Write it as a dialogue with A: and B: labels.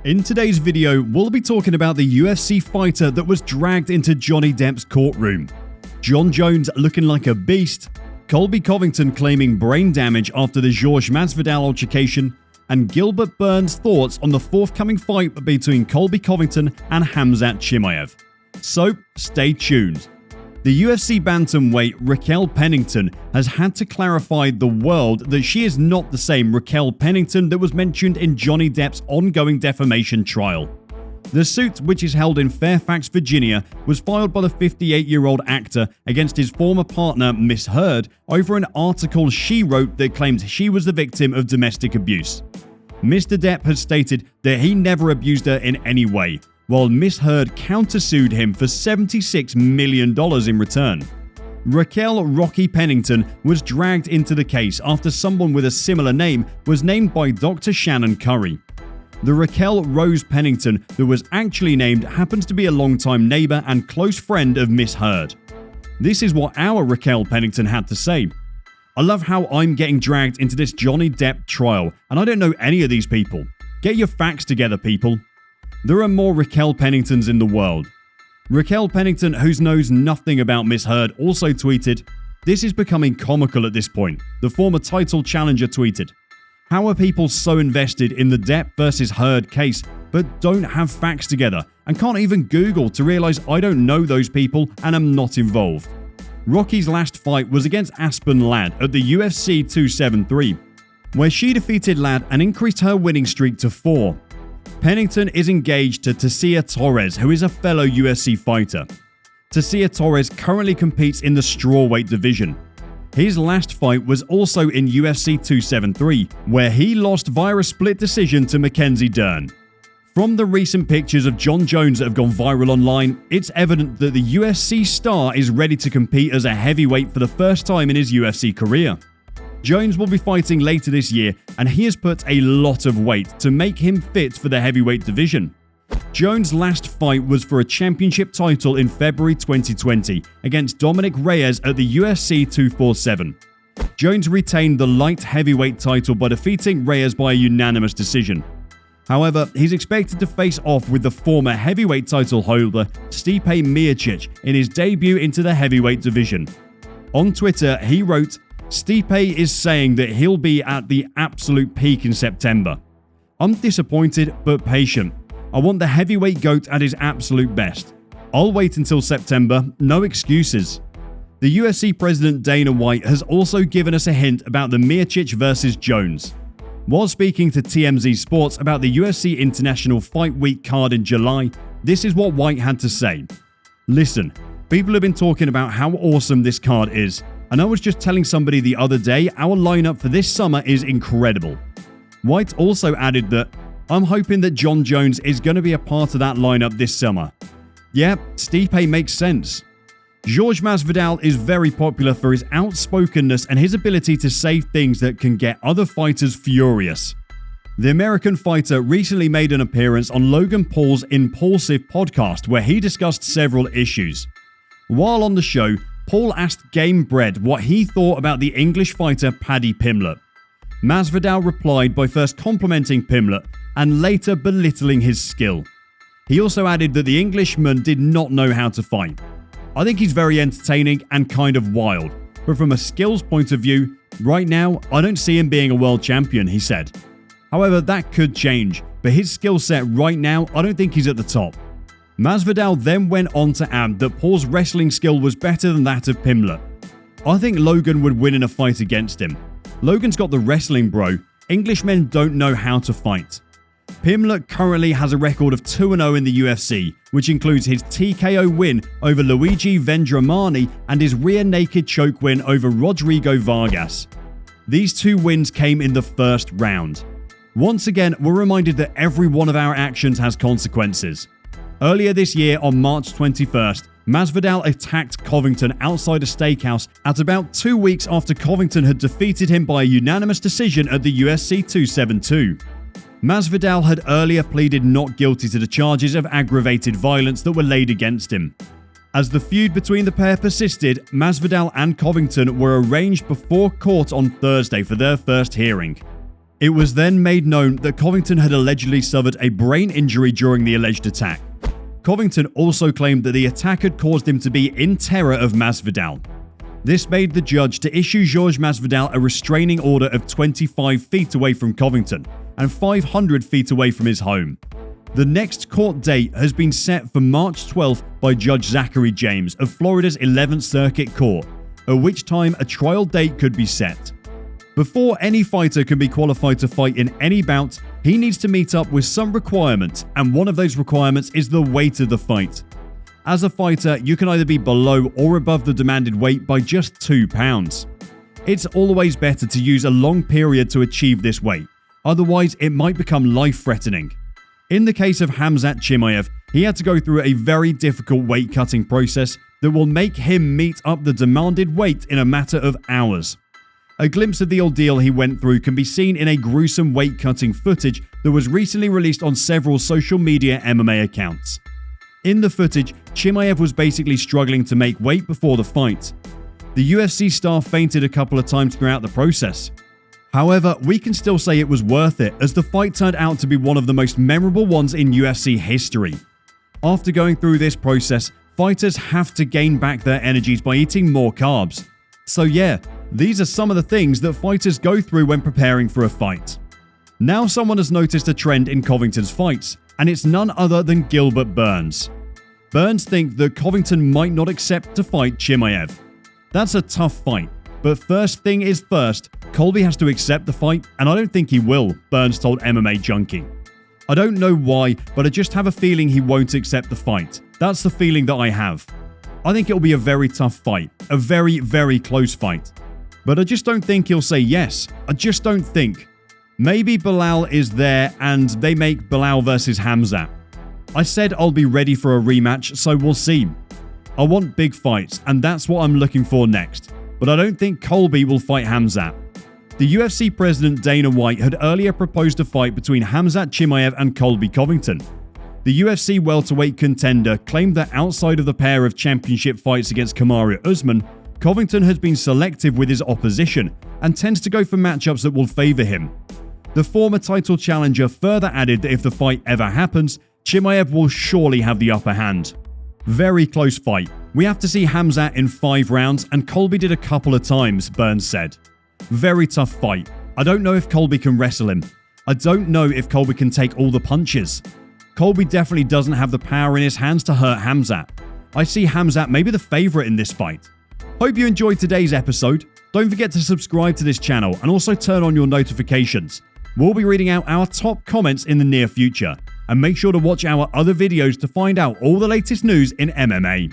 A: In today's video, we'll be talking about the UFC fighter that was dragged into Johnny Depp's courtroom, Jon Jones looking like a beast, Colby Covington claiming brain damage after the Jorge Masvidal Altercation, and Gilbert Burns' thoughts on the forthcoming fight between Colby Covington and Khamzat Chimaev. So, stay tuned. The UFC bantamweight Raquel Pennington has had to clarify the world that she is not the same Raquel Pennington that was mentioned in Johnny Depp's ongoing defamation trial. The suit, which is held in Fairfax, Virginia, was filed by the 58-year-old actor against his former partner, Miss Heard, over an article she wrote that claimed she was the victim of domestic abuse. Mr. Depp has stated that he never abused her in any way, while Miss Heard countersued him for $76 million in return. Raquel Rocky Pennington was dragged into the case after someone with a similar name was named by Dr. Shannon Curry. The Raquel Rose Pennington that was actually named happens to be a longtime neighbor and close friend of Miss Heard. This is what our Raquel Pennington had to say. I love how I'm getting dragged into this Johnny Depp trial, and I don't know any of these people. Get your facts together, people. There are more Raquel Penningtons in the world. Raquel Pennington, who knows nothing about Miss Heard, also tweeted, "This is becoming comical at this point." The former title challenger tweeted, "How are people so invested in the Depp versus Heard case but don't have facts together and can't even Google to realize I don't know those people and am not involved?" Rocky's last fight was against Aspen Ladd at the UFC 273, where she defeated Ladd and increased her winning streak to 4. Pennington is engaged to Tecia Torres, who is a fellow UFC fighter. Tecia Torres currently competes in the strawweight division. His last fight was also in UFC 273, where he lost via a split decision to Mackenzie Dern. From the recent pictures of Jon Jones that have gone viral online, it's evident that the UFC star is ready to compete as a heavyweight for the first time in his UFC career. Jones will be fighting later this year, and he has put a lot of weight to make him fit for the heavyweight division. Jones' last fight was for a championship title in February 2020 against Dominic Reyes at the UFC 247. Jones retained the light heavyweight title by defeating Reyes by a unanimous decision. However, he's expected to face off with the former heavyweight title holder Stipe Miocic in his debut into the heavyweight division. On Twitter, he wrote, "Stipe is saying that he'll be at the absolute peak in September. I'm disappointed but patient. I want the heavyweight GOAT at his absolute best. I'll wait until September, no excuses." The UFC president Dana White has also given us a hint about the Miocic versus Jones. While speaking to TMZ Sports about the UFC International Fight Week card in July, this is what White had to say. "Listen, people have been talking about how awesome this card is, and I was just telling somebody the other day our lineup for this summer is incredible." White also added that, "I'm hoping that Jon Jones is going to be a part of that lineup this summer." Yeah, Stipe makes sense. Jorge Masvidal is very popular for his outspokenness and his ability to say things that can get other fighters furious. The American fighter recently made an appearance on Logan Paul's Impulsive podcast where he discussed several issues. While on the show, Paul asked Game Bread what he thought about the English fighter Paddy Pimblett. Masvidal replied by first complimenting Pimblett and later belittling his skill. He also added that the Englishman did not know how to fight. "I think he's very entertaining and kind of wild, but from a skills point of view, right now I don't see him being a world champion," he said. However, that could change, but his skill set right now I don't think he's at the top. Masvidal then went on to add that Paul's wrestling skill was better than that of Pimblett. "I think Logan would win in a fight against him. Logan's got the wrestling, bro. Englishmen don't know how to fight." Pimblett currently has a record of 2-0 in the UFC, which includes his TKO win over Luigi Vendramani and his rear naked choke win over Rodrigo Vargas. These two wins came in the first round. Once again, we're reminded that every one of our actions has consequences. Earlier this year, on March 21st, Masvidal attacked Covington outside a steakhouse at about 2 weeks after Covington had defeated him by a unanimous decision at the UFC 272. Masvidal had earlier pleaded not guilty to the charges of aggravated violence that were laid against him. As the feud between the pair persisted, Masvidal and Covington were arraigned before court on Thursday for their first hearing. It was then made known that Covington had allegedly suffered a brain injury during the alleged attack. Covington also claimed that the attack had caused him to be in terror of Masvidal. This made the judge to issue Jorge Masvidal a restraining order of 25 feet away from Covington and 500 feet away from his home. The next court date has been set for March 12th by Judge Zachary James of Florida's 11th Circuit Court, at which time a trial date could be set. Before any fighter can be qualified to fight in any bout, he needs to meet up with some requirements, and one of those requirements is the weight of the fight. As a fighter, you can either be below or above the demanded weight by just 2 pounds. It's always better to use a long period to achieve this weight, otherwise it might become life-threatening. In the case of Khamzat Chimaev, he had to go through a very difficult weight cutting process that will make him meet up the demanded weight in a matter of hours. A glimpse of the ordeal he went through can be seen in a gruesome weight cutting footage that was recently released on several social media MMA accounts. In the footage, Chimaev was basically struggling to make weight before the fight. The UFC star fainted a couple of times throughout the process. However, we can still say it was worth it, as the fight turned out to be one of the most memorable ones in UFC history. After going through this process, fighters have to gain back their energies by eating more carbs. So yeah, these are some of the things that fighters go through when preparing for a fight. Now someone has noticed a trend in Covington's fights, and it's none other than Gilbert Burns. Burns thinks that Covington might not accept to fight Chimaev. That's a tough fight, but first thing is first, Colby has to accept the fight, and I don't think he will, Burns told MMA Junkie. I don't know why, but I just have a feeling he won't accept the fight. That's the feeling that I have. I think it'll be a very tough fight, a very, very close fight. But I just don't think he'll say yes. I just don't think. Maybe Belal is there and they make Belal versus Khamzat. I said I'll be ready for a rematch, so we'll see. I want big fights, and that's what I'm looking for next. But I don't think Colby will fight Khamzat. The UFC president Dana White had earlier proposed a fight between Khamzat Chimaev and Colby Covington. The UFC welterweight contender claimed that outside of the pair of championship fights against Kamaru Usman, Covington has been selective with his opposition and tends to go for matchups that will favour him. The former title challenger further added that if the fight ever happens, Chimaev will surely have the upper hand. Very close fight. We have to see Khamzat in 5 rounds, and Colby did a couple of times, Burns said. Very tough fight. I don't know if Colby can wrestle him. I don't know if Colby can take all the punches. Colby definitely doesn't have the power in his hands to hurt Khamzat. I see Khamzat maybe the favourite in this fight. Hope you enjoyed today's episode. Don't forget to subscribe to this channel and also turn on your notifications. We'll be reading out our top comments in the near future. And make sure to watch our other videos to find out all the latest news in MMA.